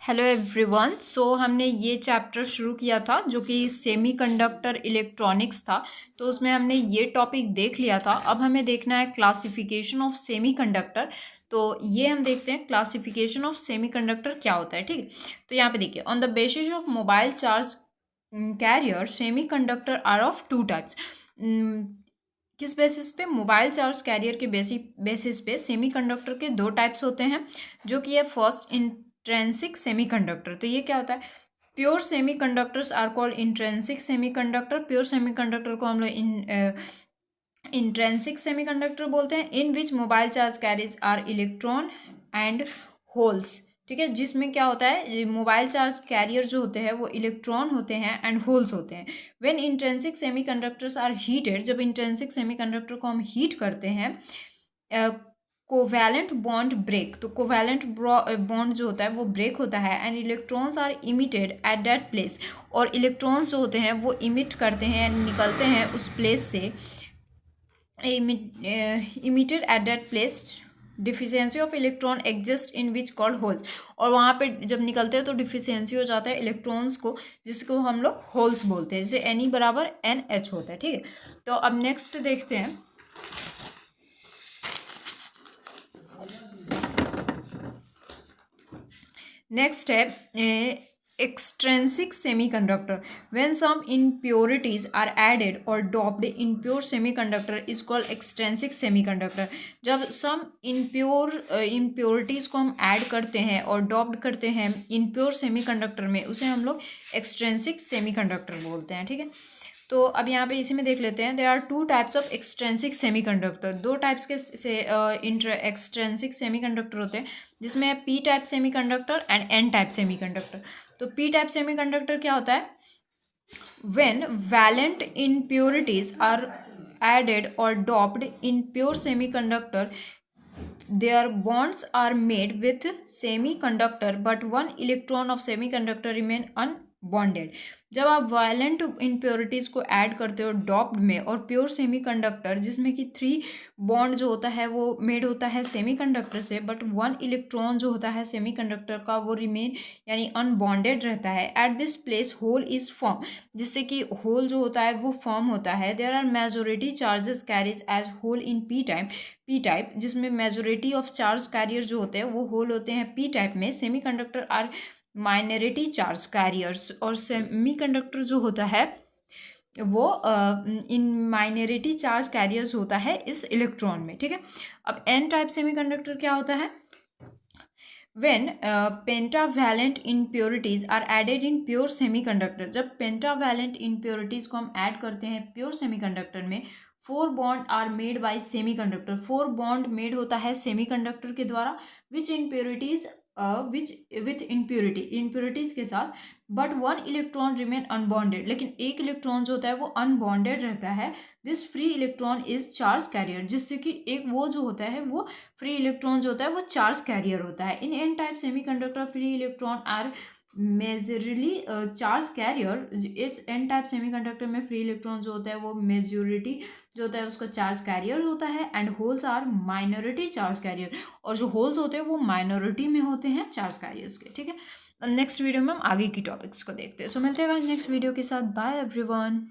Hello everyone. हमने ये chapter शुरू किया था जो कि सेमीकंडक्टर इलेक्ट्रॉनिक्स था। तो उसमें हमने ये टॉपिक देख लिया था। अब हमें देखना है क्लासिफिकेशन ऑफ सेमीकंडक्टर। तो ये हम देखते हैं क्लासिफिकेशन ऑफ सेमीकंडक्टर क्या होता है। ठीक है, तो यहाँ पे देखिए, on the basis of mobile charge carrier semiconductor are of two types. किस बेसिस पे? मोबाइल चार्ज कैरियर के बेसिस पे सेमीकंडक्टर के दो टाइप्स होते हैं, जो कि है फर्स्ट इंट्रेंसिक सेमीकंडक्टर। तो ये क्या होता है? Pure semiconductors are called intrinsic semiconductor. Pure semiconductor को हम लोग इंट्रेंसिक सेमीकंडक्टर बोलते हैं। In which mobile charge carries are electron and holes. ठीक है, जिसमें क्या होता है, मोबाइल चार्ज कैरियर जो होते हैं वो इलेक्ट्रॉन होते हैं एंड होल्स होते हैं। When intrinsic semiconductors are heated, जब इंट्रेंसिक सेमीकंडक्टर को हम हीट करते हैं, कोवैलेंट बॉन्ड ब्रेक। तो कोवैलेंट बॉन्ड जो होता है वो ब्रेक होता है and electrons are emitted at that place. और इलेक्ट्रॉन्स जो होते हैं वो इमिट करते हैं, निकलते हैं उस प्लेस से, emitted at that place. Deficiency of electron exist in which called holes. और वहाँ पे जब निकलते हैं तो डिफिशियंसी हो जाता है इलेक्ट्रॉन्स को, जिसको हम लोग होल्स बोलते हैं। जैसे NE बराबर NH होता है। ठीक है, तो अब नेक्स्ट देखते हैं। नेक्स्ट है extrinsic semiconductor. When some impurities are added or doped, impure semiconductor is called extrinsic semiconductor. जब some impurities को हम ऐड करते हैं और डॉप्ड करते हैं impure semiconductor में, उसे हम लोग extrinsic semiconductor बोलते हैं। ठीक है, तो अब यहाँ पे इसी में देख लेते हैं। There are two types of extrinsic semiconductor. दो टाइप्स के एक्सट्रेंसिक सेमीकंडक्टर होते हैं, जिसमें P type semiconductor and N type semiconductor. तो पी टाइप सेमीकंडक्टर क्या होता है? When valent impurities are added और doped in pure semiconductor, their bonds are made with semiconductor but one electron of semiconductor remain unbonded. जब आप violent impurities को add करते हो डॉप्ड में और प्योर सेमीकंडक्टर, जिसमें कि 3 बॉन्ड जो होता है वो मेड होता है सेमीकंडक्टर से, बट 1 इलेक्ट्रॉन जो होता है सेमीकंडक्टर का वो रिमेन यानी अनबॉन्डेड रहता है। At this place hole is form, जिससे कि होल जो होता है वो फॉर्म होता है। There are majority charges carries as hole in P type, जिसमें मेजोरिटी ऑफ चार्ज कैरियर जो होते हैं वो होल होते हैं पी टाइप में। Semiconductor are minority charge carriers, और सेमीकंडक्टर जो होता है वो इन माइनॉरिटी चार्ज कैरियर्स होता है इस इलेक्ट्रॉन में। ठीक है, अब एन टाइप सेमीकंडक्टर क्या होता है? When pentavalent impurities are added in pure semiconductor, जब pentavalent impurities को हम ऐड करते हैं प्योर सेमीकंडक्टर में, 4 bond are made by semiconductor. 4 bond made होता है सेमीकंडक्टर के द्वारा, विच विथ इम्प्योरिटीज के साथ, बट 1 इलेक्ट्रॉन रिमेन अनबॉन्डेड, लेकिन एक इलेक्ट्रॉन जो होता है वो अनबॉन्डेड रहता है। This free electron is charge carrier, जिससे कि एक वो जो होता है वो फ्री इलेक्ट्रॉन जो होता है वो चार्ज कैरियर होता है। In N type semiconductor free electron are majorly charge carrier. इस एन टाइप सेमीकंडक्टर में फ्री इलेक्ट्रॉन जो होता है वो मेजोरिटी जो होता है उसका चार्ज कैरियर होता है, and holes are minority charge carrier, और जो होल्स होते हैं वो माइनॉरिटी में होते हैं चार्ज कैरियर्स के। ठीक है, नेक्स्ट वीडियो में हम आगे की टॉपिक्स को देखते हैं। सो मिलते हैं नेक्स्ट वीडियो के साथ। Bye everyone.